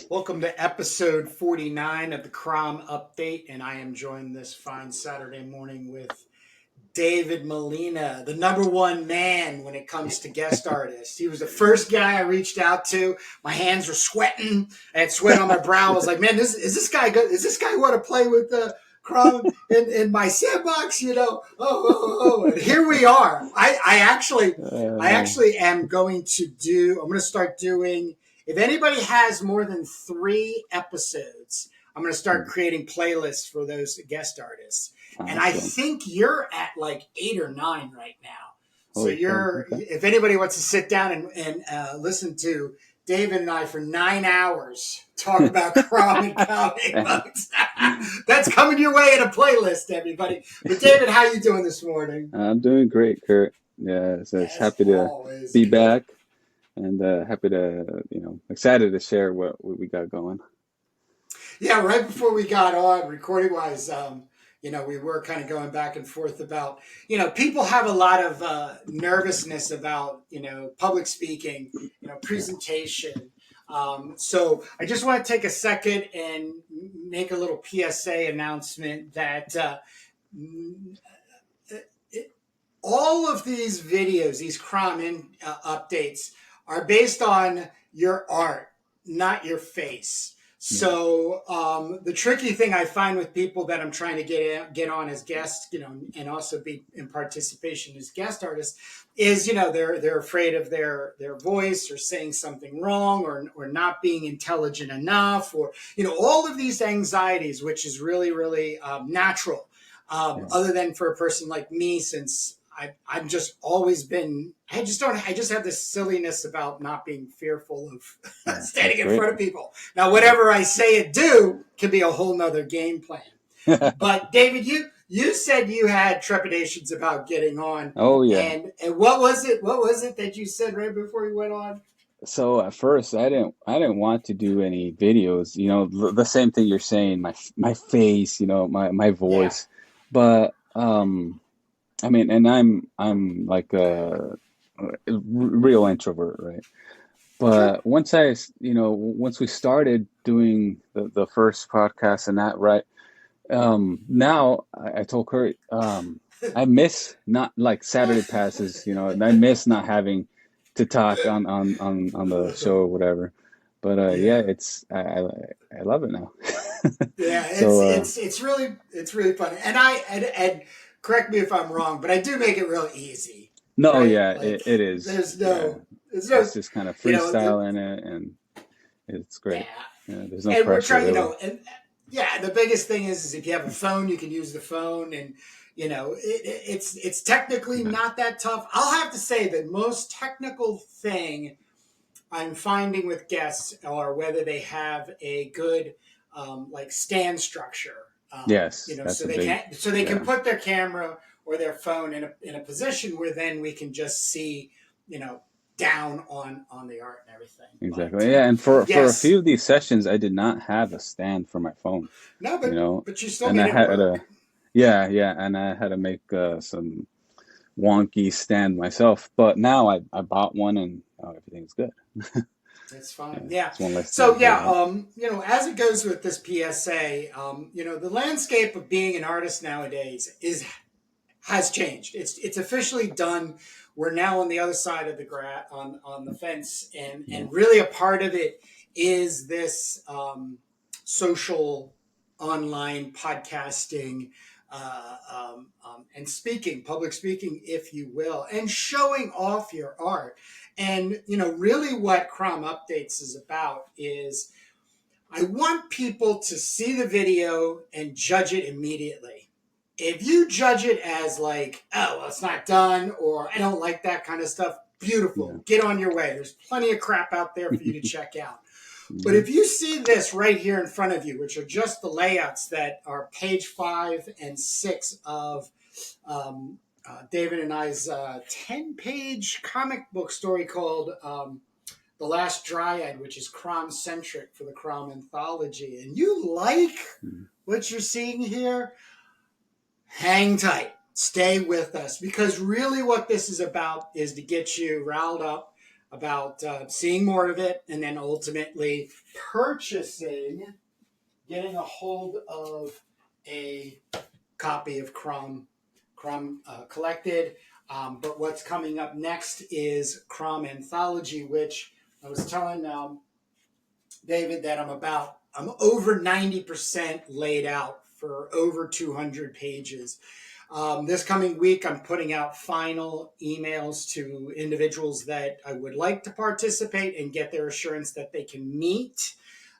Welcome to episode 49 of the CROM Update, and I am joined this fine Saturday morning with David Molina, the number one man when it comes to guest artists. He was the first guy I reached out to. My hands were sweating. I had sweat on my brow. I was like, man, is this guy good? Is this guy want to play with the CROM in my sandbox? And here we are. I actually am going to I'm going to start doing, if anybody has more than 3 episodes, I'm going to start creating playlists for those guest artists. And I think you're at like 8 or 9 right now. So if anybody wants to sit down and listen to David and I for 9 hours talk about CROM and comic books, that's coming your way in a playlist, everybody. But David, how you doing this morning? I'm doing great, Kurt. Yeah, so it's happy to be back and happy to, excited to share what we got going. Yeah, right before we got on, recording wise, we were kind of going back and forth about, people have a lot of nervousness about, public speaking, presentation. So I just want to take a second and make a little PSA announcement that all of these videos, these CROM updates, are based on your art, not your face. So the tricky thing I find with people that I'm trying to get on as guests, and also be in participation as guest artists, is they're afraid of their voice or saying something wrong or not being intelligent enough, or all of these anxieties, which is really really natural. Other than for a person like me, since I've just always been, I just have this silliness about not being fearful of standing in front of people. Now, whatever I say and do can be a whole nother game plan. But David, you said you had trepidations about getting on. Oh yeah. And what was it that you said right before you went on? So at first I didn't want to do any videos, the same thing you're saying, my face, my voice. Yeah. But I mean, and I'm like a real introvert, right? But once once we started doing the first podcast and that, right? Now I told Kurt, I miss not like Saturday passes, and I miss not having to talk on the show or whatever. But I love it now. Yeah, it's really funny, and correct me if I'm wrong, but I do make it real easy. No, right? yeah, like, it is. It's just kind of freestyle in it, and it's great. Yeah, there's no and pressure. We're trying, the biggest thing is if you have a phone, you can use the phone, and it's technically not that tough. I'll have to say the most technical thing I'm finding with guests are whether they have a good like stand structure. Yes, so they can put their camera or their phone in a position where then we can just see, down on the art and everything. Exactly. But, and for a few of these sessions, I did not have a stand for my phone. No, but you still and made it work. And I had to make some wonky stand myself. But now I bought one, and everything's good. That's fine. Yeah. So as it goes with this PSA, the landscape of being an artist nowadays has changed. It's officially done. We're now on the other side of the on the fence, and really a part of it is this social online podcasting and public speaking, if you will, and showing off your art. And, really what CROM Updates is about is I want people to see the video and judge it immediately. If you judge it as like, oh, well, it's not done, or I don't like that kind of stuff, beautiful. Yeah. Get on your way. There's plenty of crap out there for you to check out. But if you see this right here in front of you, which are just the layouts that are page 5 and 6 of David and I's 10-page comic book story called The Last Dryad, which is CROM-centric for the CROM anthology. And you like what you're seeing here? Hang tight. Stay with us. Because really what this is about is to get you riled up, about seeing more of it, and then ultimately getting a hold of a copy of CROM Collected. But what's coming up next is CROM Anthology, which I was telling David that I'm over 90% laid out for over 200 pages. This coming week, I'm putting out final emails to individuals that I would like to participate and get their assurance that they can meet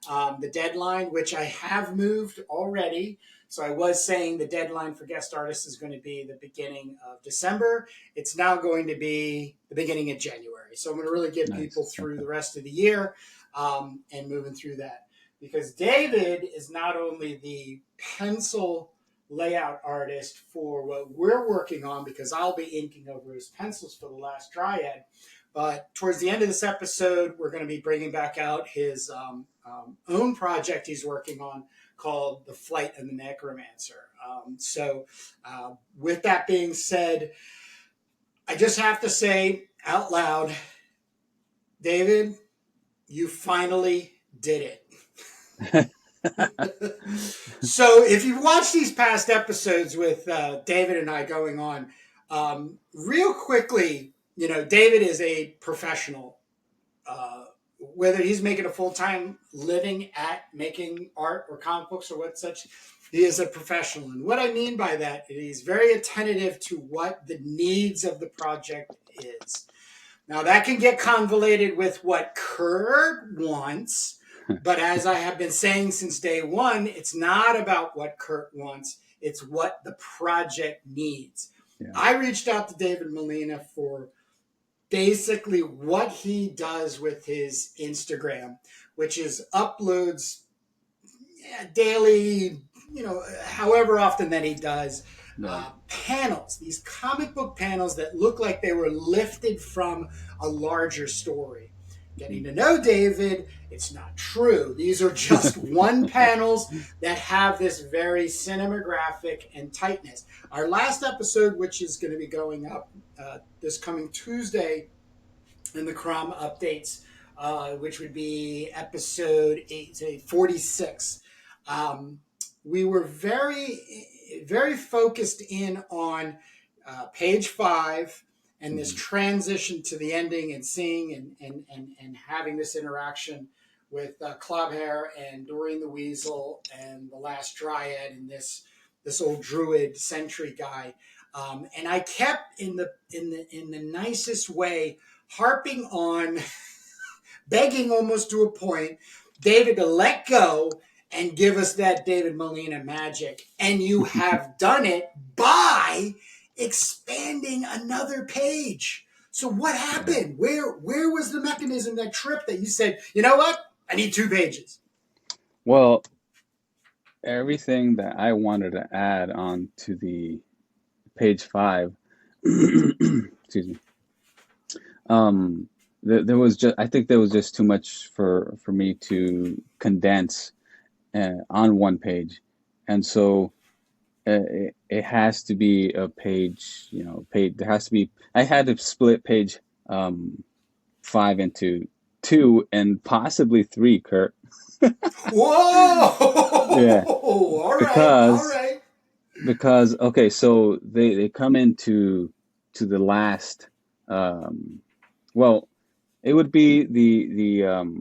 the deadline, which I have moved already. So I was saying the deadline for guest artists is going to be the beginning of December. It's now going to be the beginning of January. So I'm going to really get people through the rest of the year and moving through that. Because David is not only the pencil layout artist for what we're working on, because I'll be inking over his pencils for the Last Dryad, but towards the end of this episode, we're going to be bringing back out his own project he's working on called The Flight of the Necromancer. With that being said, I just have to say out loud, David, you finally did it. So if you've watched these past episodes with David and I going on, real quickly, David is a professional. Whether he's making a full-time living at making art or comic books or what such, he is a professional. And what I mean by that, he's very attentive to what the needs of the project is. Now, that can get convoluted with what Kurt wants, but as I have been saying since day one, it's not about what Kurt wants. It's what the project needs. Yeah. I reached out to David Molina for basically what he does with his Instagram, which is uploads daily, however often that he does, panels, these comic book panels that look like they were lifted from a larger story. Getting to know David, it's not true. These are just one panels that have this very cinematographic and tightness. Our last episode, which is going to be going up this coming Tuesday in the CROM Updates, which would be episode 46. We were very, very focused in on page 5 and this transition to the ending and seeing and having this interaction with Clubhair and Doreen the Weasel and the Last Dryad and this old druid sentry guy. And I kept in the nicest way harping on, begging almost to a point, David to let go and give us that David Molina magic. And you have done it by expanding another page. So what happened? Where was the mechanism, that trip that you said, you know what? I need 2 pages. Well, everything that I wanted to add on to the page 5, excuse me, there was just, I think there was just too much for me to condense on one page. And so it has to be a page, there has to be, I had to split page 5 into 2 and possibly 3, Kurt. Whoa! Yeah. All right. Because okay, so they come into the last, well, it would be the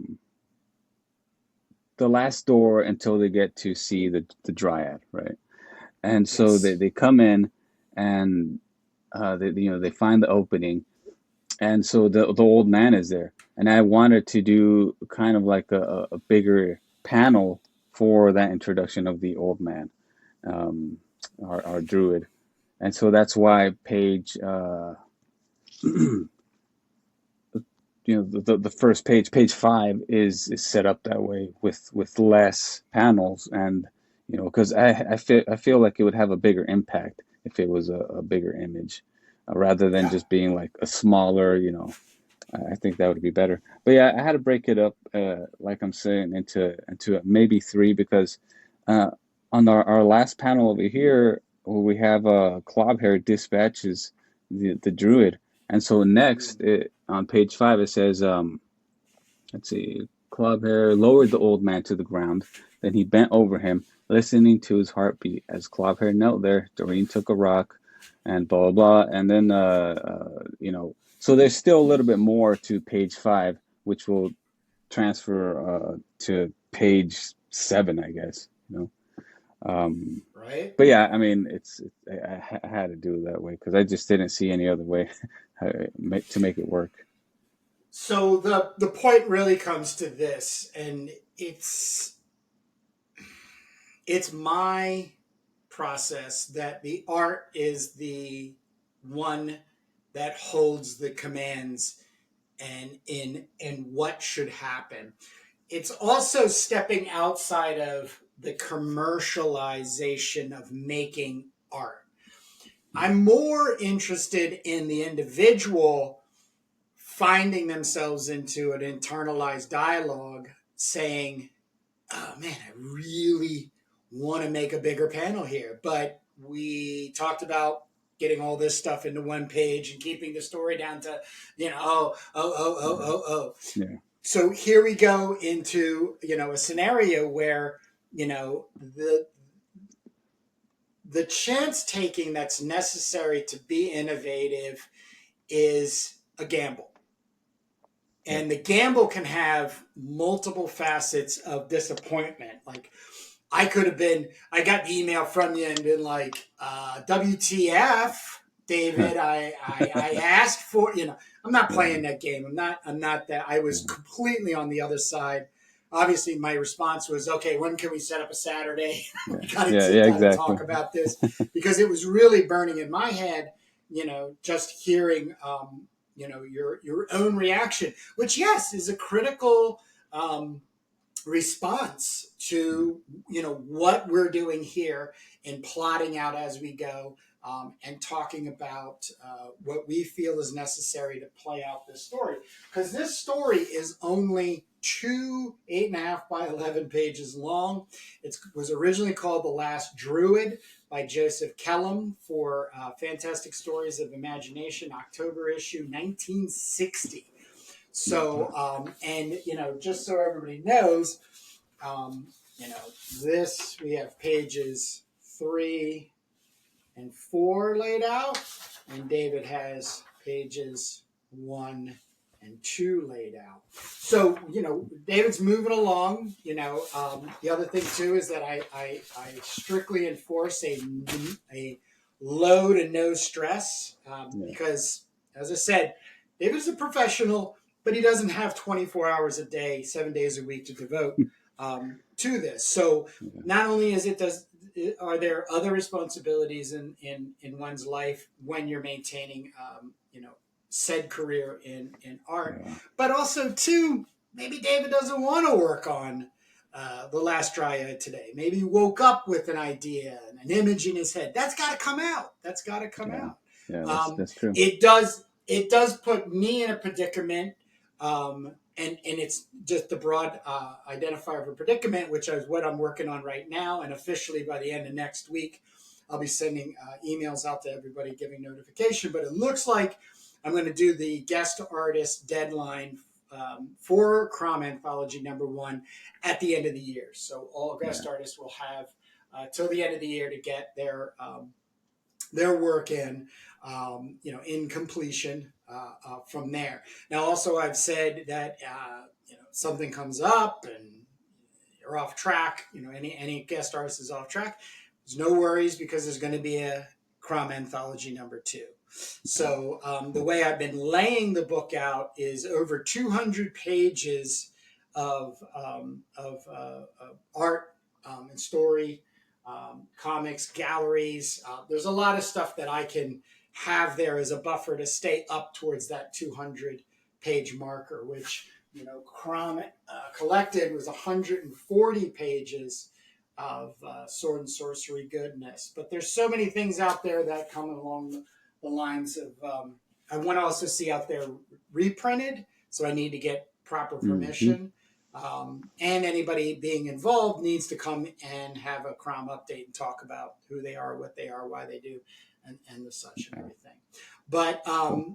last door until they get to see the Dryad, right? And so yes. they come in and they find the opening, and so the old man is there, and I wanted to do kind of like a bigger panel for that introduction of the old man, our druid, and so that's why page the first page 5 is set up that way with less panels, and because I feel like it would have a bigger impact if it was a bigger image rather than just being like a smaller, I think that would be better. But yeah, I had to break it up, like I'm saying, into maybe 3, because on our last panel over here, we have Clubhair dispatches the druid, And so next, on page 5, it says, let's see, Clobhair lowered the old man to the ground. Then he bent over him, listening to his heartbeat. As Clobhair knelt there, Doreen took a rock, and blah blah blah. And then, so there's still a little bit more to page 5, which will transfer to page 7, I guess. Right. But yeah, I mean, I had to do it that way because I just didn't see any other way to make it work. So the point really comes to this, and it's my process that the art is the one that holds the commands and in what should happen. It's also stepping outside of the commercialization of making art. I'm more interested in the individual finding themselves into an internalized dialogue saying, oh man, I really want to make a bigger panel here. But we talked about getting all this stuff into one page and keeping the story down to, Yeah. So here we go into, a scenario where, the chance taking that's necessary to be innovative is a gamble. And the gamble can have multiple facets of disappointment. Like I got the email from you and been like, WTF, David, I asked for, I'm not playing that game. I'm not that. I was completely on the other side. Obviously my response was, okay, when can we set up a Saturday? We got to talk about this because it was really burning in my head, just hearing, your own reaction, which yes, is a critical, response to what we're doing here and plotting out as we go, and talking about what we feel is necessary to play out this story, because this story is only 2 8.5 by 11 pages long. It was originally called The Last Dryad by Joseph Kellum for Fantastic Stories of Imagination, October issue 1960. So, and, just so everybody knows, this, we have pages 3 and 4 laid out, and David has pages 1 and 2 laid out. So, David's moving along. The other thing too is that I strictly enforce a low to no stress, because, as I said, David's a professional, but he doesn't have 24 hours a day, 7 days a week to devote to this. So not only are there other responsibilities in one's life when you're maintaining, said career in art, but also too, maybe David doesn't want to work on The Last Dryad today. Maybe he woke up with an idea and an image in his head. That's got to come out. Out. Yeah, that's true. It does put me in a predicament, and it's just the broad identifier of a predicament, which is what I'm working on right now. And officially by the end of next week, I'll be sending emails out to everybody giving notification. But it looks like I'm going to do the guest artist deadline for CROM Anthology #1 at the end of the year. So all guest artists will have till the end of the year to get their work in completion from there. Now, also, I've said that something comes up and you're off track. Any guest artist is off track. There's no worries because there's going to be a CROM Anthology #2. So the way I've been laying the book out is over 200 pages of art and story, comics, galleries. There's a lot of stuff that I can have there as a buffer to stay up towards that 200 page marker, which, CROM collected was 140 pages of sword and sorcery goodness. But there's so many things out there that come along the lines of, I want to also see out there reprinted, so I need to get proper permission. And anybody being involved needs to come and have a CROM update and talk about who they are, what they are, why they do, and the such and everything. But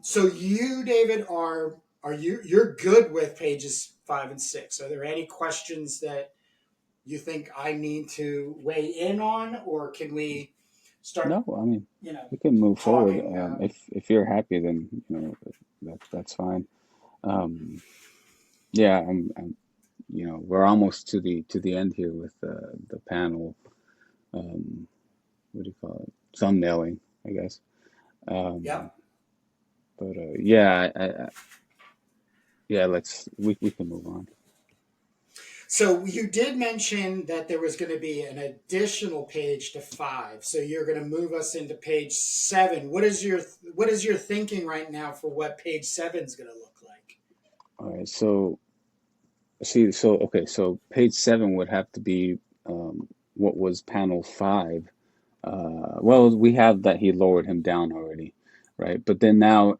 so you, David, are you're good with pages 5 and 6? Are there any questions that you think I need to weigh in on, or can we start? No, I mean, You know, we can move forward. talking. If you're happy, then that's fine. Yeah, we're almost to the end here with the panel. What do you call it? Thumbnailing, I guess. Yep. But yeah, yeah, we can move on. So you did mention that there was going to be an additional page to 5. So you're going to move us into page 7. What is your thinking right now for what page 7 is going to look like? All right, so so page 7 would have to be what was panel 5. Well, we have that he lowered him down already, right? But then now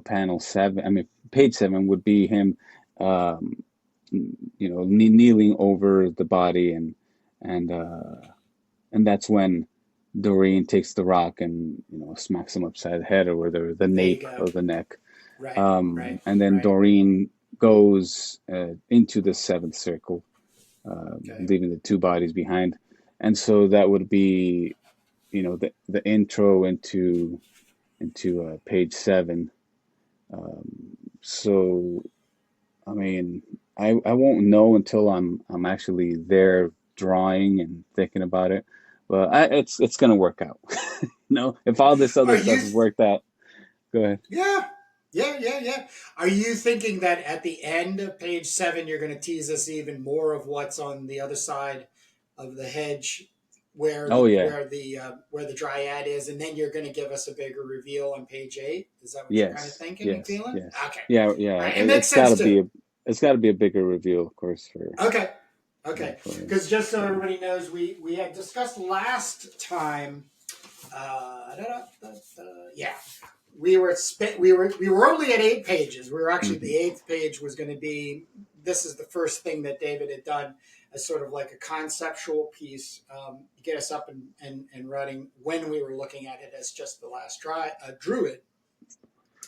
panel 7. I mean, page 7 would be him, kneeling over the body, and that's when Doreen takes the rock and smacks him upside the head, or the nape of the neck. Right. Right. And then Doreen goes into the 7th circle, leaving the 2 bodies behind, and so that would be the intro into page 7. So I mean, I won't know until I'm actually there drawing and thinking about it, but it's gonna work out. If all this other stuff has worked out. Go ahead. Yeah. Are you thinking that at the end of page 7 you're going to tease us even more of what's on the other side of the hedge, where the Dryad is, and then you're going to give us a bigger reveal on page 8? Is that what you're kind of thinking and feeling? Yes. Okay. Yeah. Right. It makes sense too. It's got to be a bigger reveal, of course. Okay. Because just so everybody knows, we had discussed last time. We were only at 8 pages. We were actually the 8th page was going to be. This is the first thing that David had done as sort of like a conceptual piece to get us up and running when we were looking at it as just the Last Druid.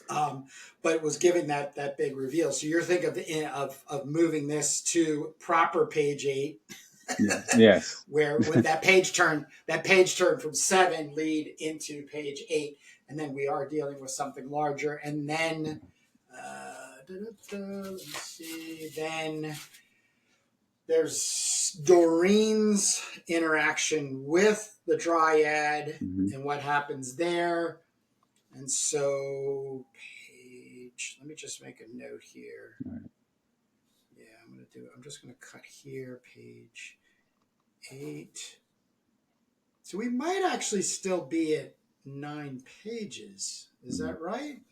But it was giving that big reveal. So you're thinking of moving this to proper page 8. Yes. Where when that page turn from 7 lead into page 8, and then we are dealing with something larger, and then let me see. Then there's Doreen's interaction with the Dryad and what happens there. And so let me just make a note here. Right. Yeah, I'm just going to cut here, page 8. So we might actually still be at 9 pages. Is that right?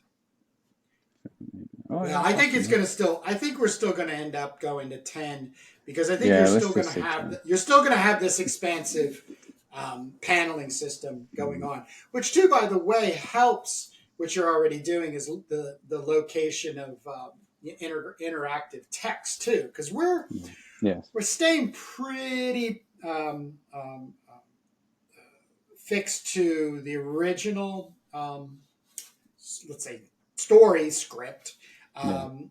Oh, yeah, I think it's going to I think we're still going to end up going to 10, because I think you're still going to have this expansive paneling system going on, which too, by the way, helps what you're already doing is the location of interactive text too, because we're staying pretty fixed to the original, let's say, story script, and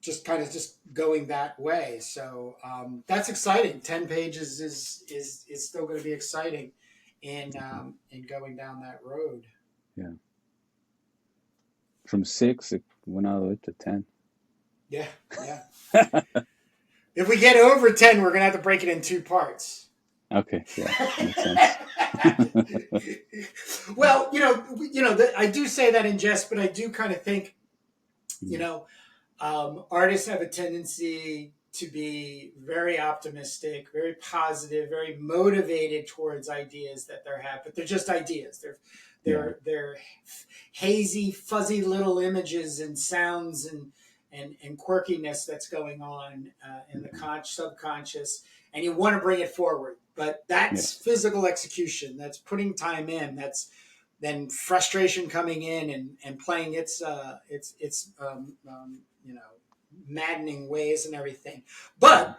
just kind of just going that way. So that's exciting. 10 pages is still going to be exciting in going down that road. Yeah. From 6, it went all the way to 10. Yeah. If we get over 10, we're going to have to break it in 2 parts. Okay. Yeah. Makes sense. Well, I do say that in jest, but I do kind of think, artists have a tendency to be very optimistic, very positive, very motivated towards ideas that they have, but they're just ideas. They're hazy, fuzzy little images and sounds and quirkiness that's going on in the subconscious, and you want to bring it forward. But that's physical execution. That's putting time in. That's then frustration coming in and playing its maddening ways and everything. But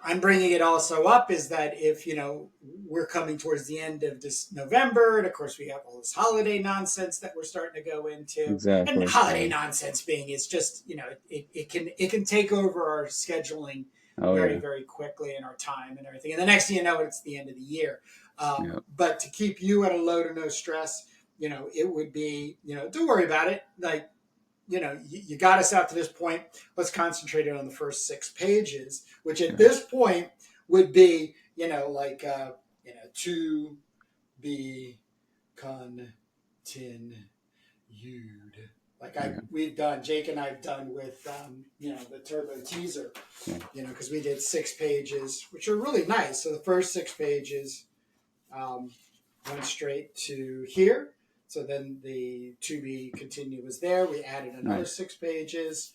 I'm bringing it also up is that if, we're coming towards the end of this November, and of course we have all this holiday nonsense that we're starting to go into. Exactly. And holiday nonsense being is just, it can take over our scheduling very quickly in our time and everything. And the next thing you know, it's the end of the year. But to keep you at a low to no stress, it would be, don't worry about it. Like, you got us out to this point. Let's concentrate on the first 6 pages, which at this point would be, to be continued. Like we've done, Jake and I've done with, the turbo teaser, because we did 6 pages, which are really nice. So the first 6 pages went straight to here. So then the to be continued was there. We added another 6 pages,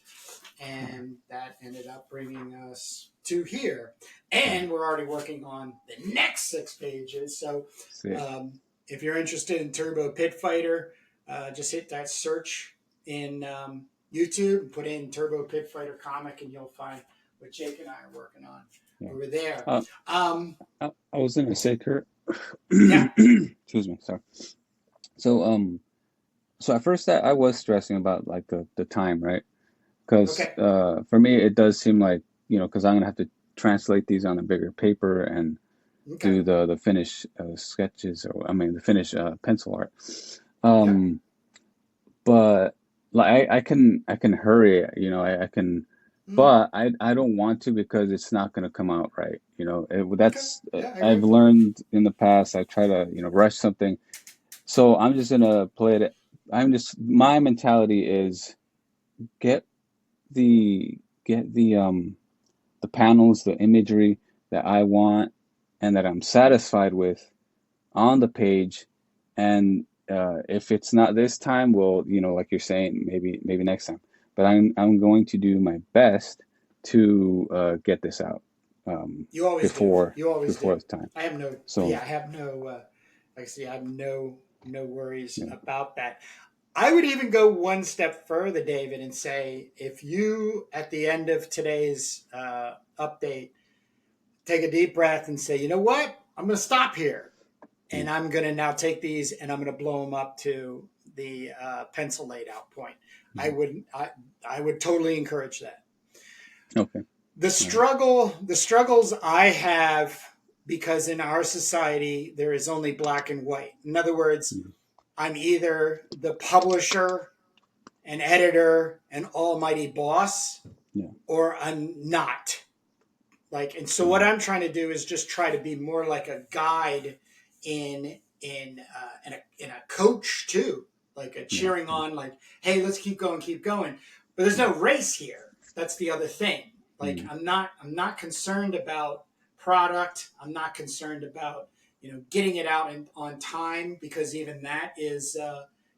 and that ended up bringing us to here. And we're already working on the next 6 pages. So if you're interested in Turbo Pit Fighter, just hit that search in YouTube, put in Turbo Pit Fighter comic, and you'll find what Jake and I are working on over there. I was going to say, Kurt. Excuse me, sorry. So at first I was stressing about like the time, right? Because for me it does seem like, because I'm gonna have to translate these on a bigger paper and do the finished sketches, the finished pencil art. But like I can hurry it, I can, but I don't want to because it's not gonna come out right. I've learned in the past. I try to rush something. So I'm just gonna play it. My mentality is get the panels, the imagery that I want and that I'm satisfied with on the page, and if it's not this time, well, like you're saying, maybe next time. But I'm going to do my best to get this out. You always before do. You always before do. the time. I have no. So I have no. Like I say, I have no worries about that. I would even go one step further, David, and say if you, at the end of today's update, take a deep breath and say, you know what, I'm going to stop here, and I'm going to now take these and I'm going to blow them up to the pencil laid out point. I would totally encourage that. Okay. The struggles I have, because in our society there is only black and white. In other words, I'm either the publisher, an editor, an almighty boss, or I'm not. And so what I'm trying to do is just try to be more like a guide in a coach too, like a cheering on, like, hey, let's keep going. But there's no race here. That's the other thing. I'm not concerned about product. I'm not concerned about getting it out on time, because even that is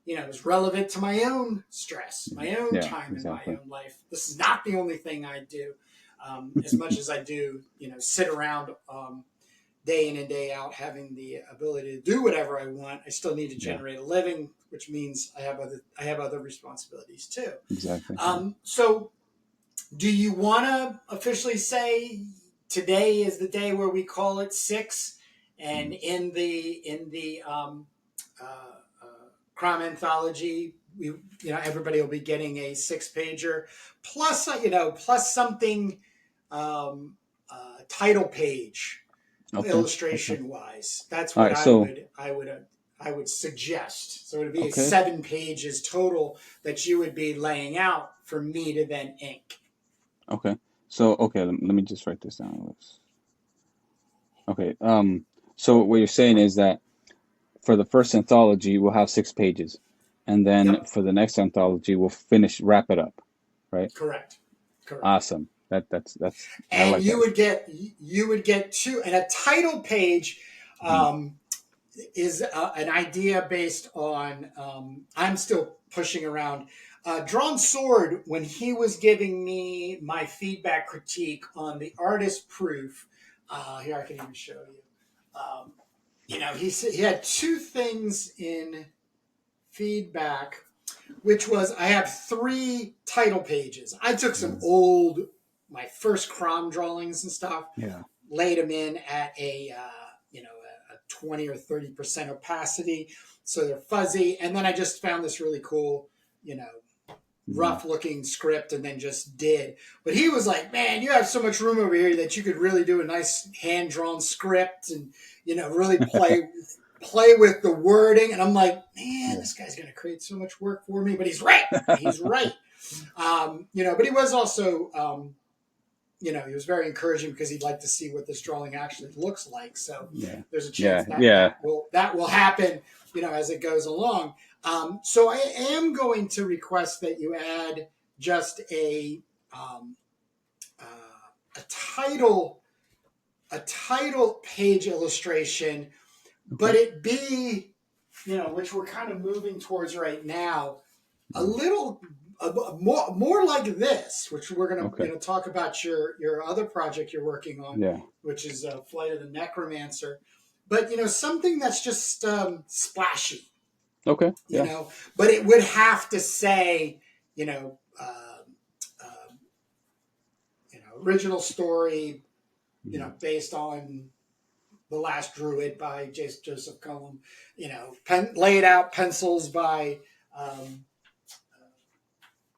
is relevant to my own stress, my own time in my own life. This is not the only thing I do. As much as I do, sit around day in and day out, having the ability to do whatever I want, I still need to generate a living, which means I have other responsibilities too. Exactly. So, do you want to officially say today is the day where we call it 6, and in the CROM anthology, everybody will be getting a 6-pager plus something title page illustration wise. That's what I would suggest. So it would be 7 pages total that you would be laying out for me to then ink. Okay. So let me just write this down. Okay. So what you're saying is that for the first anthology we'll have 6 pages, and then for the next anthology we'll wrap it up, right? Correct. Awesome. That's. And like you would get 2, and a title page is an idea based on. I'm still pushing around. Drawn Sword, when he was giving me my feedback critique on the artist proof, here I can even show you. He said he had 2 things in feedback. which was I have 3 title pages. I took some my first CROM drawings and stuff, laid them in at a 20 or 30% opacity, so they're fuzzy, and then I just found this really cool, rough looking script and then just did. But he was like, man, you have so much room over here that you could really do a nice hand drawn script and, really play with the wording. And I'm like, man, this guy's going to create so much work for me, but he's right. He's right. But he was also, he was very encouraging because he'd like to see what this drawing actually looks like. So there's a chance that will happen, as it goes along. So I am going to request that you add just a title page illustration, but it be, which we're kind of moving towards right now, a little more like this, which we're going to talk about your other project you're working on, which is Flight of the Necromancer, but something that's just splashy. Okay. But it would have to say, original story, based on The Last Druid by Joseph Cohen, laid out pencils by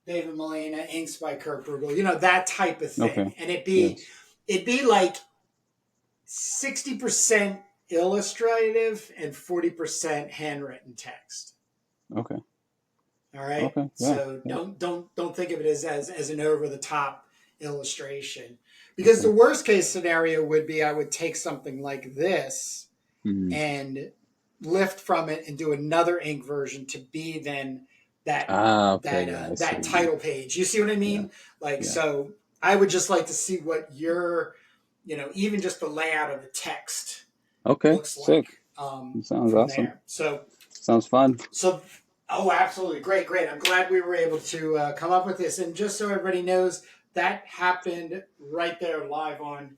David Molina, inks by Kurt Brugel, that type of thing. Okay. And it'd be like 60% illustrative and 40% handwritten text. Okay. All right. Okay. Yeah. So don't think of it as an over the top illustration, because the worst case scenario would be I would take something like this and lift from it and do another ink version to be then that title page. You see what I mean? So I would just like to see what your even just the layout of the text looks like. Sounds awesome. There. So sounds fun. So, absolutely. Great. I'm glad we were able to come up with this. And just so everybody knows, that happened right there live on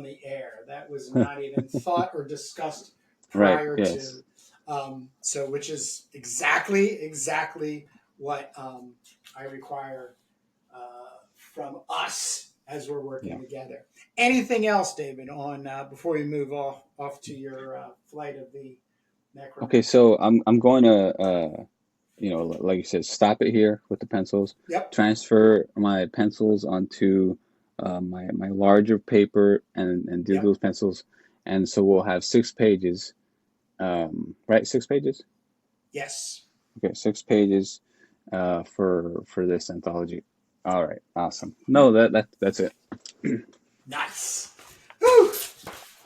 the air. That was not even thought or discussed prior to. So, which is exactly what I require from us as we're working together. Anything else, David, on before we move off to your Flight of the Necromancer? Okay, so I'm going to like you said, stop it here with the pencils. Yep. Transfer my pencils onto my larger paper and do those pencils, and so we'll have 6 pages. Right, 6 pages. Yes. Okay, 6 pages for this anthology. All right, awesome. No, that's it. Nice. Woo!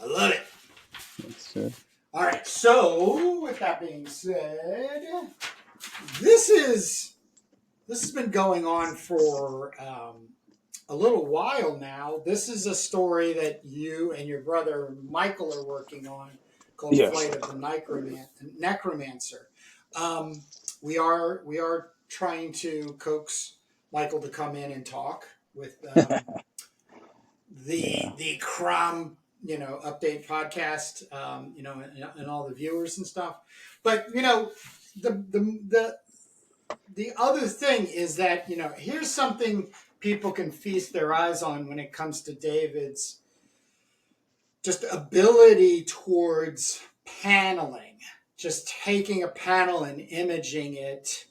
I love it. That's it. All right, so with that being said, this has been going on for a little while now. This is a story that you and your brother Michael are working on called Flight of the Necromancer. We are trying to coax Michael to come in and talk with the CROM update podcast, and all the viewers and stuff. But the other thing is that here's something people can feast their eyes on when it comes to David's just ability towards paneling, just taking a panel and imaging it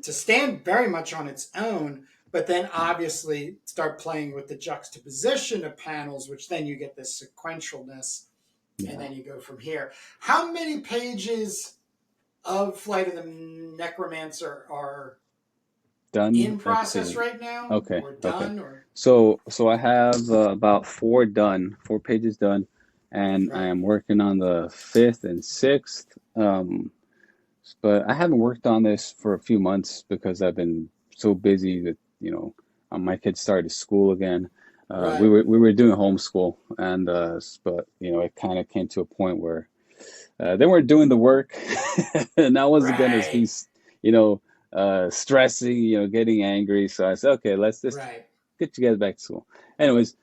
to stand very much on its own, but then obviously start playing with the juxtaposition of panels, which then you get this sequentialness, and then you go from here. How many pages of Flight of the Necromancer are done in process right now? Okay. Or done? Okay. So I have about 4 pages done, and I am working on the 5th and 6th. But I haven't worked on this for a few months because I've been so busy that my kids started school again. We were doing homeschool, and but it kind of came to a point where they weren't doing the work, and I wasn't gonna be stressing, getting angry. So I said, okay, let's just get you guys back to school. Anyways,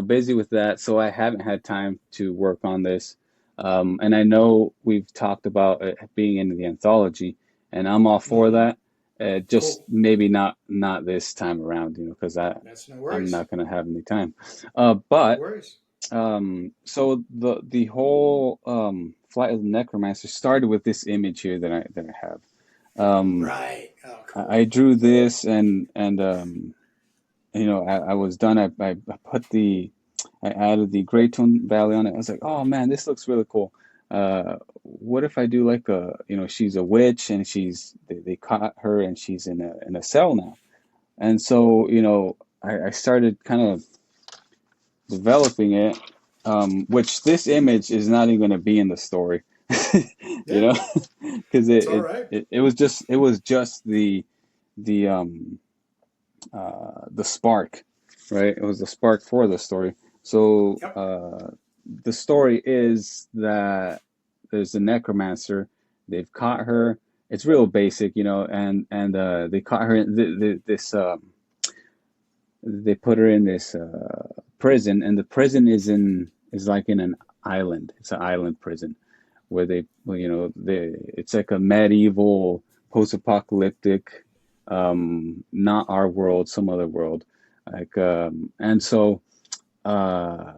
busy with that, so I haven't had time to work on this. And I know we've talked about it being in the anthology, and I'm all for that. just Cool. maybe not this time around, because That's no I'm worries. not gonna have any time. No But worries. so the whole Flight of the Necromancer started with this image here that I have. Um, Right. Oh, I cool. drew this, and I was done. I put I added the gray tone valley on it. I was like, oh man, this looks really cool. What if I do like she's a witch and they caught her and she's in a cell now. And so, I started kind of developing it, which this image is not even going to be in the story, you Yeah. know, because It's all right. it was just the the spark, right? It was the spark for the story. So Yep. the story is that there's a necromancer. They've caught her. It's real basic, and they caught her in this. They put her in this prison, and the prison is like in an island. It's an island prison where it's like a medieval, post-apocalyptic, not our world, some other world, like, and so uh,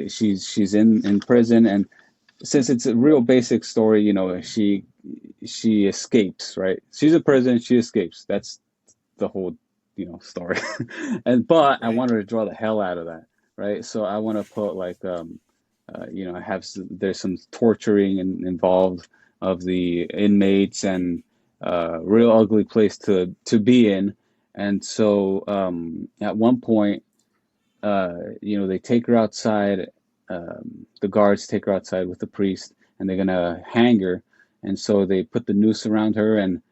she's in prison, and since it's a real basic story, she escapes, right? She's in prison, she escapes. That's the whole story. But I Right. wanted to draw the hell out of that, right? So I want to put like there's some torturing involved of the inmates, and real ugly place to be in. And so at one point, they take her outside. The guards take her outside with the priest, and they're gonna hang her. And so they put the noose around her, and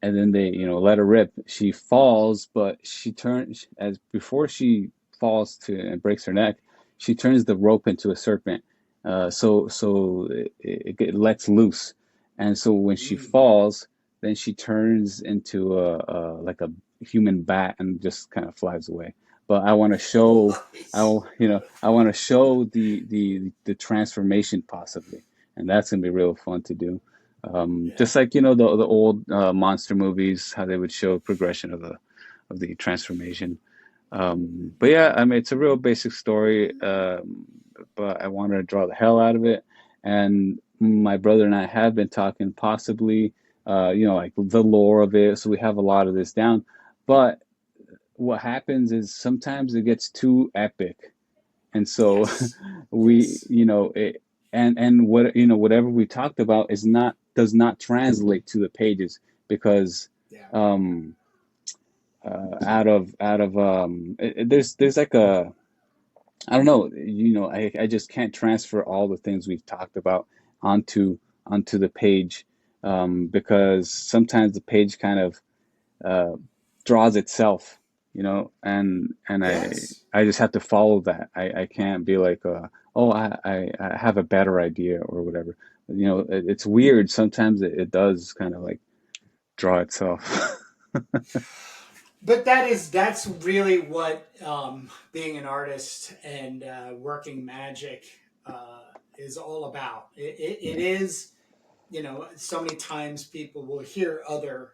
then they let her rip. She falls, but she turns as before she falls to and breaks her neck. She turns the rope into a serpent, so it lets loose, and so when she Mm. falls, then she turns into a like a human bat and just kind of flies away. But I want to show, Nice. I want to show the transformation possibly, and that's gonna be real fun to do. Yeah. Just like the old monster movies, how they would show progression of the transformation. But yeah, I mean it's a real basic story, but I wanted to draw the hell out of it. And my brother and I have been talking possibly, like the lore of it, so we have a lot of this down. But what happens is sometimes it gets too epic, and so Yes. we Yes. it and what whatever we talked about does not translate to the pages because Yeah. um there's like a, I don't know, I just can't transfer all the things we've talked about onto the page, because sometimes the page kind of uh, draws itself, and Yes. I just have to follow that. I can't be like, oh, I have a better idea or whatever. It's weird. Sometimes it does kind of like draw itself. But that's really what being an artist and working magic is all about. It Yeah, is, so many times people will hear other,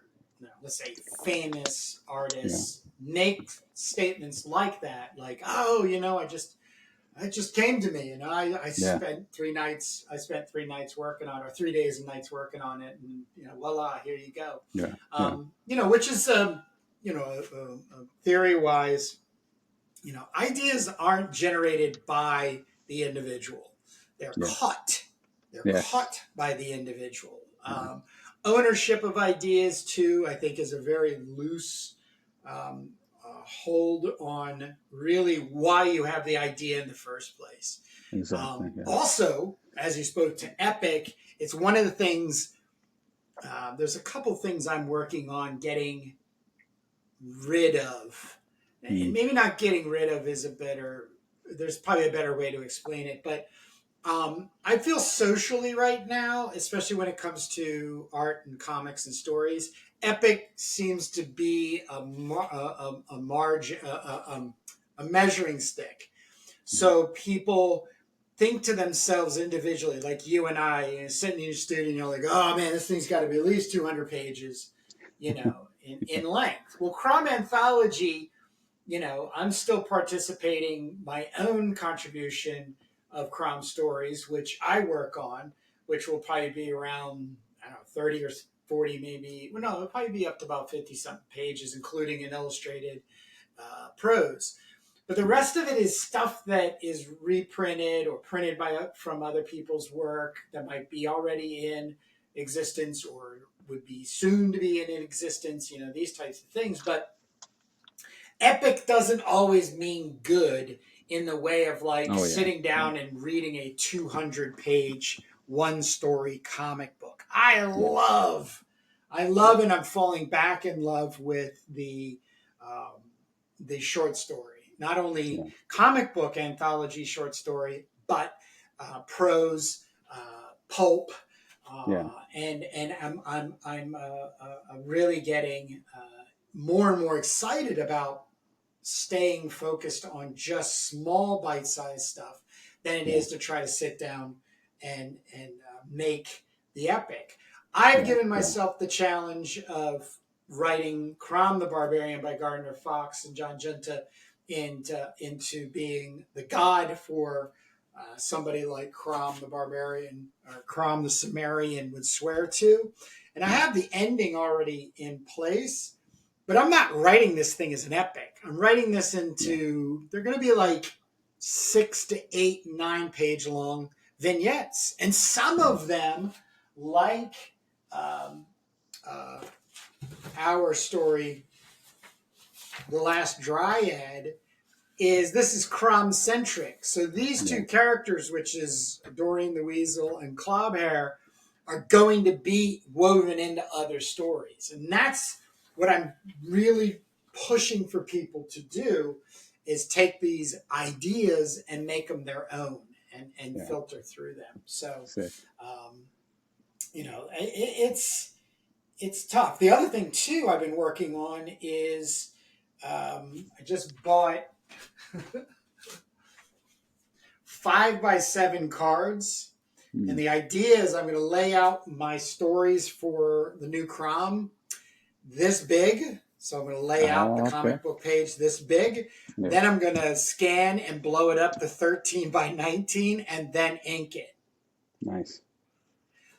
let's say, famous yeah, artists make statements like that, like, oh, it just came to me, I yeah, spent 3 nights. I spent 3 nights working on it, or 3 days and nights working on it, and voila, here you go. yeah, yeah, Which is theory wise, ideas aren't generated by the individual. They're yes, caught. They're yes, caught by the individual. yeah, Ownership of ideas, too, I think, is a very loose hold on really why you have the idea in the first place. exactly, yeah, Also, as you spoke to Epic, it's one of the things. There's a couple things I'm working on getting rid of, and mm, maybe not getting rid of is a better. There's probably a better way to explain it, but I feel socially right now, especially when it comes to art and comics and stories, Epic seems to be a measuring stick. mm, So people think to themselves individually, like you and I, sitting in your studio, and you're like, oh man, this thing's got to be at least 200 pages. in length. Well, CROM Anthology, I'm still participating my own contribution of CROM stories, which I work on, which will probably be around, I don't know, 30 or 40 maybe. Well, no, it'll probably be up to about 50-something pages, including an illustrated prose. But the rest of it is stuff that is reprinted or printed from other people's work that might be already in existence or would be soon to be in existence, these types of things. But epic doesn't always mean good in the way of sitting down and reading a 200-page one-story comic book. I love, and I'm falling back in love with the short story. Not only comic book anthology short story, but prose, pulp, and I'm really getting more and more excited about staying focused on just small bite-sized stuff than it is to try to sit down and make the epic. I've given myself the challenge of writing CROM the Barbarian by Gardner Fox and John Junta into being the god for somebody like CROM the Barbarian or CROM the Cimmerian would swear to. And I have the ending already in place. But I'm not writing this thing as an epic. I'm writing this into, they're going to be like 6 to 8, 9-page long vignettes. And some of them, like our story, The Last Dryad, this is CROM-centric. So these two characters, which is Doreen the Weasel and Clobhair, are going to be woven into other stories. And that's what I'm really pushing for people to do, is take these ideas and make them their own and filter through them. So, it's tough. The other thing too I've been working on is I just bought 5x7 cards. And the idea is I'm going to lay out my stories for the new CROM this big. So I'm going to lay out the comic book page this big. Yeah. Then I'm going to scan and blow it up to 13x19 and then ink it. Nice.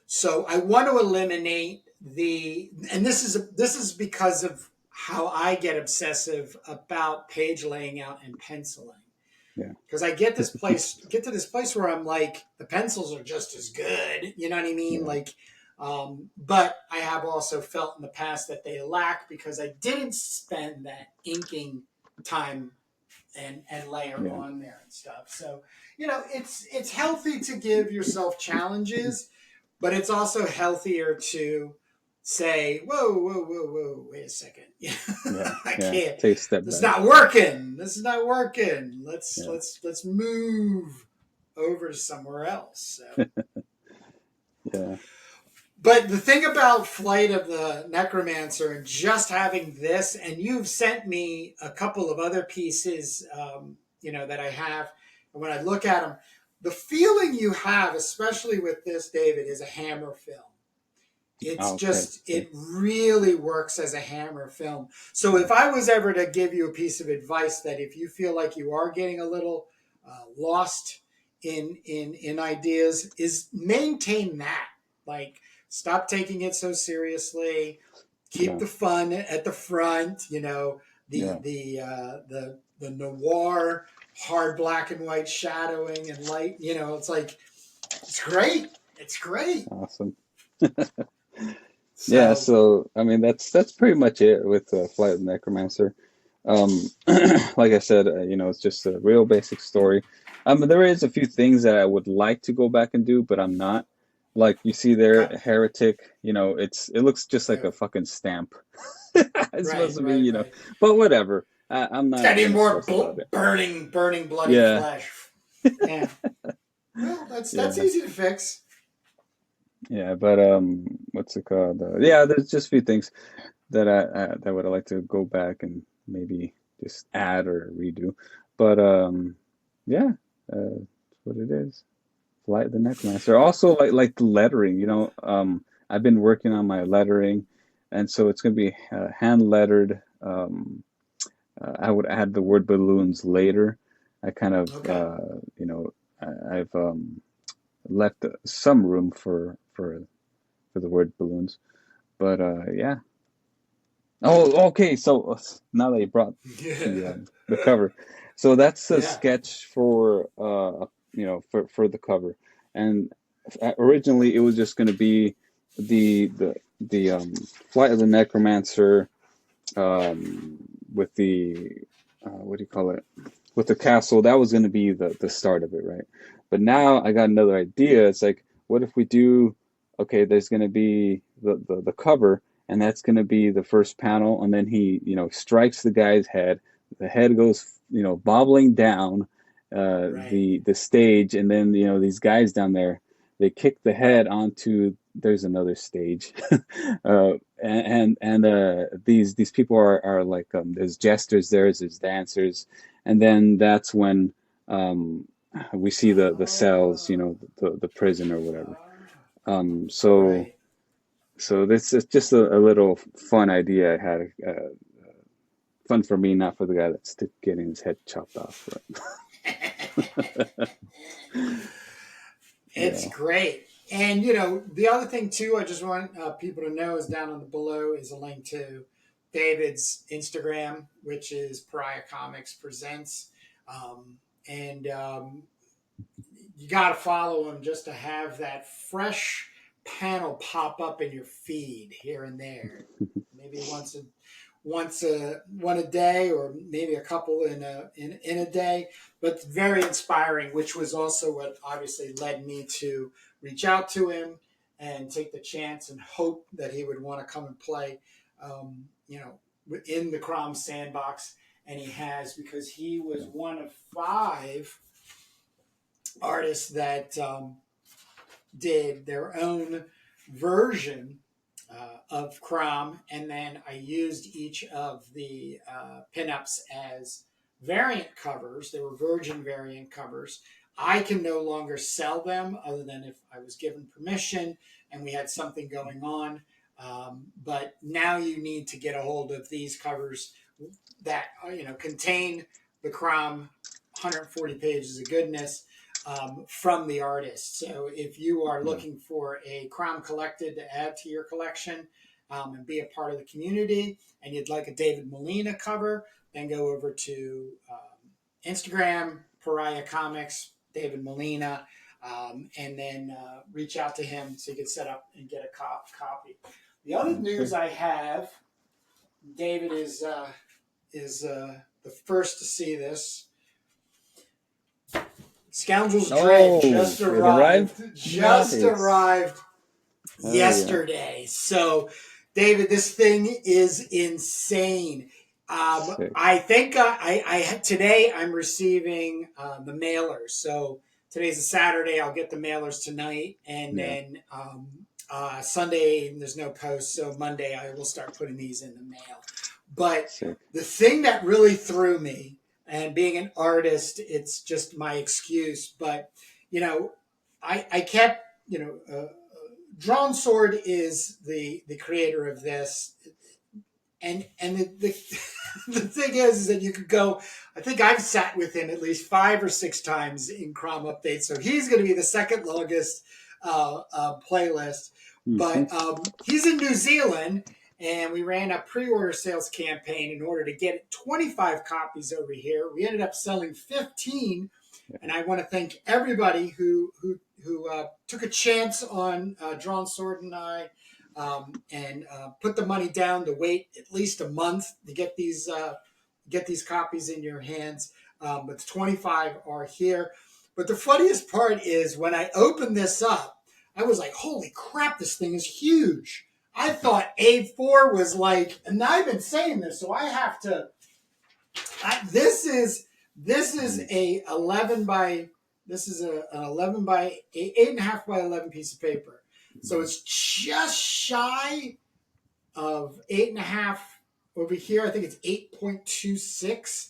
So I want to eliminate and this is because of how I get obsessive about page laying out and penciling. Yeah. Because I get to this place where I'm like, the pencils are just as good. You know what I mean? Yeah. But I have also felt in the past that they lack because I didn't spend that inking time and layer on there and stuff. So, it's healthy to give yourself challenges, but it's also healthier to say, whoa, wait a second. I can't. Take a step back. This is not working. Let's move over to somewhere else. So. Yeah. But the thing about Flight of the Necromancer and just having this, and you've sent me a couple of other pieces, that I have, and when I look at them, the feeling you have, especially with this, David, is a hammer film. It really works as a hammer film. So if I was ever to give you a piece of advice that if you feel like you are getting a little lost in ideas, is maintain that. Like, stop taking it so seriously. Keep the fun at the front. The noir, hard black and white shadowing and light. It's great. It's great. Awesome. So I mean that's pretty much it with Flight of the Necromancer. Like I said, it's just a real basic story. There is a few things that I would like to go back and do, but I'm not. Like you see there, Heretic. It looks just like a fucking stamp. It's supposed to be, but whatever. I'm not. It's got any more burning bloody flesh. Yeah. Well, that's easy to fix. Yeah, but what's it called? There's just a few things that I would like to go back and maybe just add or redo. But that's what it is. Flight of the Necromancer. Also, like the lettering. I've been working on my lettering. and so it's going to be hand lettered. I would add the word balloons later. I kind of, Okay. I've left some room for the word balloons, but yeah. Oh, okay. So now that you brought Yeah. the cover, so that's a Yeah. sketch for for the cover, and originally it was just going to be the flight of the Necromancer, with the what do you call it, with the castle. That was going to be the start of it, right? But now I got another idea. It's like, what if we do, okay, there's going to be the cover, and that's going to be the first panel, and then he, strikes the guy's head. The head goes, bobbling down Right. the stage, and then, these guys down there, they kick the head onto, there's another stage. And these people are like, there's jesters, there's dancers, and then that's when we see the cells, Oh. the prison or whatever. So Right. this is just a little fun idea I had. Fun for me, not for the guy that's getting his head chopped off. But It's yeah, great. And, the other thing, too, I just want people to know is down on the below is a link to David's Instagram, which is Pariah Comics Presents. And you got to follow him just to have that fresh panel pop up in your feed here and there. Maybe one a day, or maybe a couple in a day. But very inspiring, which was also what obviously led me to reach out to him and take the chance and hope that he would want to come and play, in the CROM sandbox. And he has, because he was one of 5 artists that did their own version of CROM, and then I used each of the pinups as variant covers. They were Virgin variant covers. I can no longer sell them other than if I was given permission and we had something going on. But now you need to get a hold of these covers that contain the CROM 140 pages of goodness from the artist. So if you are yeah, looking for a CROM collected to add to your collection and be a part of the community, and you'd like a David Molina cover, then go over to Instagram, Pariah Comics, David Molina, and then reach out to him so you can set up and get a copy. The other okay. news I have, David is the first to see this. Scoundrel's Dread Oh, just it arrived. arrived. Just Nice. arrived Oh yeah. yesterday. So, David, this thing is insane. Sick. I think today I'm receiving the mailers. So today's a Saturday. I'll get the mailers tonight, and Yeah. then Sunday there's no post. So Monday I will start putting these in the mail. But Sick. the thing that really threw me, and being an artist, it's just my excuse. But I kept Drawn Sword is the creator of this, and the thing is that you could go. I think I've sat with him at least 5 or 6 times in CROM Updates, so he's going to be the second longest playlist. Hmm. But he's in New Zealand, and we ran a pre-order sales campaign in order to get 25 copies over here. We ended up selling 15, and I want to thank everybody who took a chance on Drawn Sword and I, and put the money down to wait at least a month to get these copies in your hands. But the 25 are here. But the funniest part is when I opened this up, I was like, "Holy crap! This thing is huge." I thought A4 was like, and I've been saying this, so I have to. This is a 11 by this is an 11 by 8.5 by 11 piece of paper. So it's just shy of 8.5 over here. I think it's 8.26,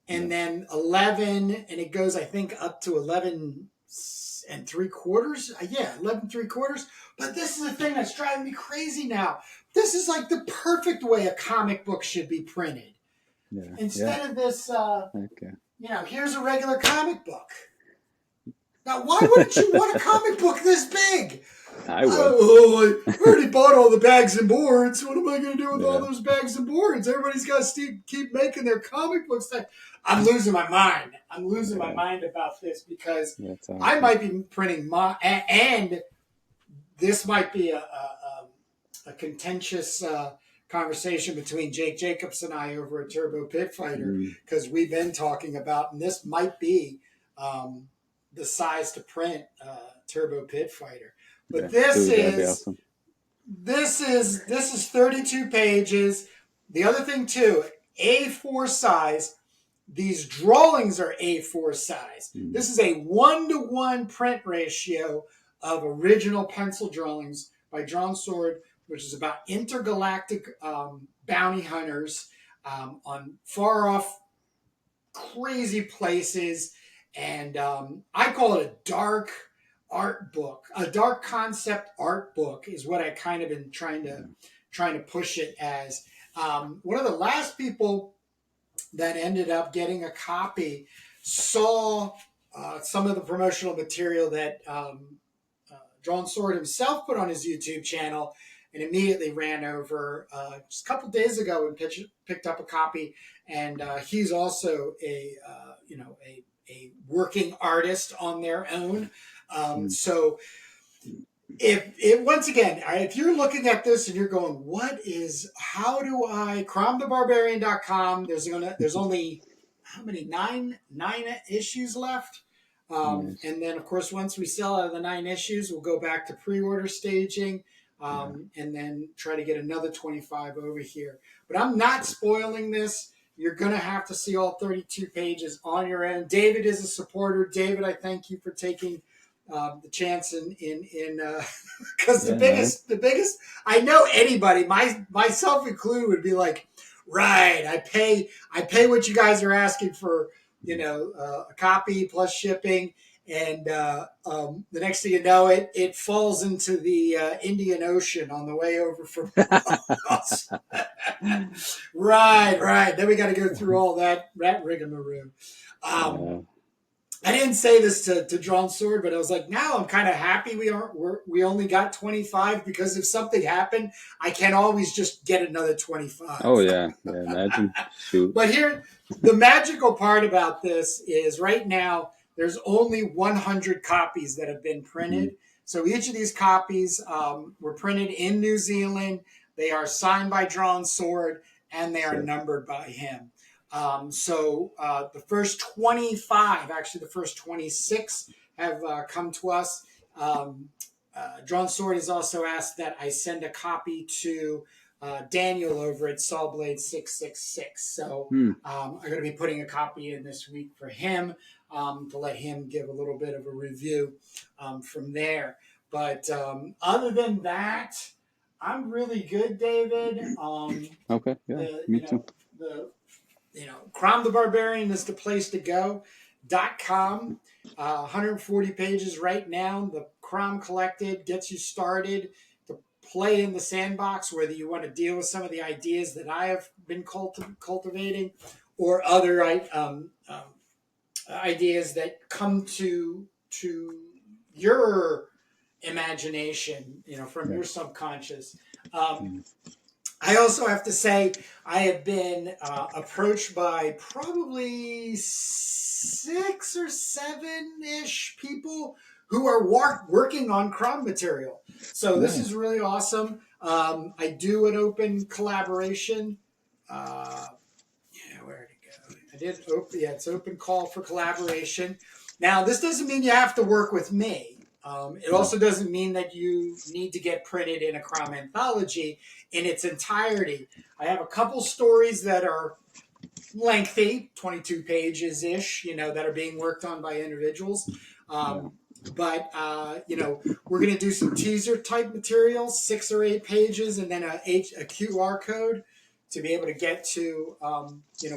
Yeah. and then 11, and it goes, I think, up to 11 3/4. Yeah, 11 3/4. But this is the thing that's driving me crazy now. this is like the perfect way a comic book should be printed. Yeah. Instead of this, Okay. Here's a regular comic book. Now, why wouldn't you want a comic book this big? I would. Oh, I already bought all the bags and boards. What am I going to do with all those bags and boards? Everybody's got to keep making their comic books. I'm losing my mind. I'm losing my mind about this because awesome. I might be printing and this might be a contentious conversation between Jake Jacobs and I over at Turbo Pit Fighter because we've been talking about, and this might be the size to print Turbo Pit Fighter. But this is 32 pages. The other thing too, A4 size. These drawings are A4 size. This is a 1-to-1 print ratio of original pencil drawings by Drawn Sword, which is about intergalactic bounty hunters on far off, crazy places. And I call it a dark art book, a dark concept art book is what I kind of been trying to push it as. One of the last people that ended up getting a copy saw some of the promotional material that Drawn Sword himself put on his YouTube channel and immediately ran over just a couple days ago and picked up a copy. And he's also a working artist on their own. So if once again, if you're looking at this and you're going, how do I, cromthebarbarian.com, there's only, how many, nine issues left. And then of course, once we sell out of the 9 issues, we'll go back to pre-order staging, and then try to get another 25 over here. But I'm not spoiling this. You're going to have to see all 32 pages on your own. David is a supporter. David, I thank you for taking the chance in because the biggest, I know anybody, myself included, would be like, right, I pay what you guys are asking for, a copy plus shipping. And the next thing you know, it falls into the Indian Ocean on the way over from us. Right. Then we got to go through all that rigmarole. I didn't say this to Drawn Sword, but I was like, now I'm kind of happy we only got 25 because if something happened, I can always just get another 25. Oh yeah, imagine. Shoot. But here, the magical part about this is right now there's only 100 copies that have been printed. So each of these copies were printed in New Zealand. They are signed by Drawn Sword and they are numbered by him. So the first 25, actually the first 26 have come to us. Drawn Sword has also asked that I send a copy to Daniel over at Sawblade 666. So I'm going to be putting a copy in this week for him to let him give a little bit of a review from there. But other than that, I'm really good, David. Okay, yeah, me too. CROM the Barbarian is the place to go. .com, 140 pages right now. The CROM Collected gets you started to play in the sandbox, whether you want to deal with some of the ideas that I have been cultivating or other ideas that come to your imagination, from your subconscious. I also have to say I have been approached by probably 6 or 7-ish people who are working on CROM material. So this is really awesome. I do an open collaboration. Where'd it go? It's open call for collaboration. Now, this doesn't mean you have to work with me. It also doesn't mean that you need to get printed in a CROM anthology in its entirety. I have a couple stories that are lengthy, 22 pages-ish, that are being worked on by individuals. But, we're going to do some teaser-type materials, 6 or 8 pages, and then a QR code to be able to get to,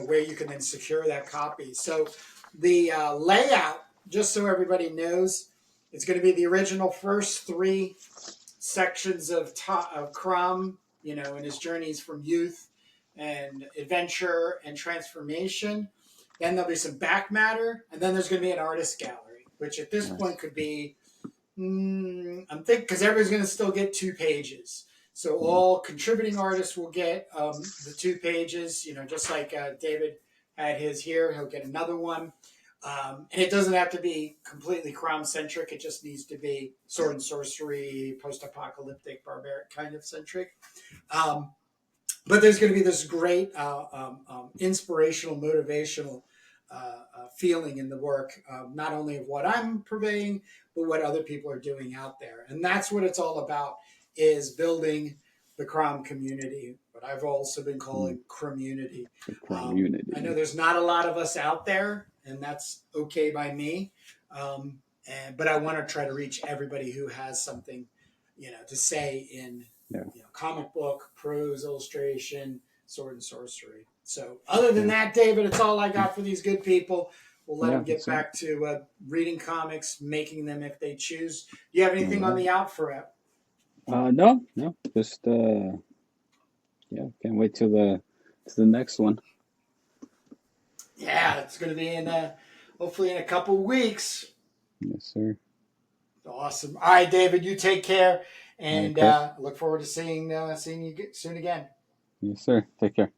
where you can then secure that copy. So the layout, just so everybody knows, it's going to be the original first 3 sections of CROM, in his journeys from youth and adventure and transformation. Then there'll be some back matter, and then there's going to be an artist gallery, which at this point could be, I'm thinking, because everybody's going to still get 2 pages. So all contributing artists will get the 2 pages, just like David had his here. He'll get another one. And it doesn't have to be completely CROM-centric. It just needs to be sword and sorcery, post-apocalyptic, barbaric kind of centric. But there's going to be this great inspirational, motivational feeling in the work, not only of what I'm purveying, but what other people are doing out there. And that's what it's all about, is building the CROM community, what I've also been calling CROMunity. I know there's not a lot of us out there, and that's okay by me. But I want to try to reach everybody who has something, to say in comic book, prose, illustration, sword and sorcery. So other than that, David, it's all I got for these good people. We'll let them get back to reading comics, making them if they choose. Do you have anything on the out for it? No, just can't wait till the next one. Yeah, it's going to be hopefully in a couple weeks. Yes, sir. Awesome. All right, David, you take care, and look forward to seeing you soon again. Yes, sir. Take care.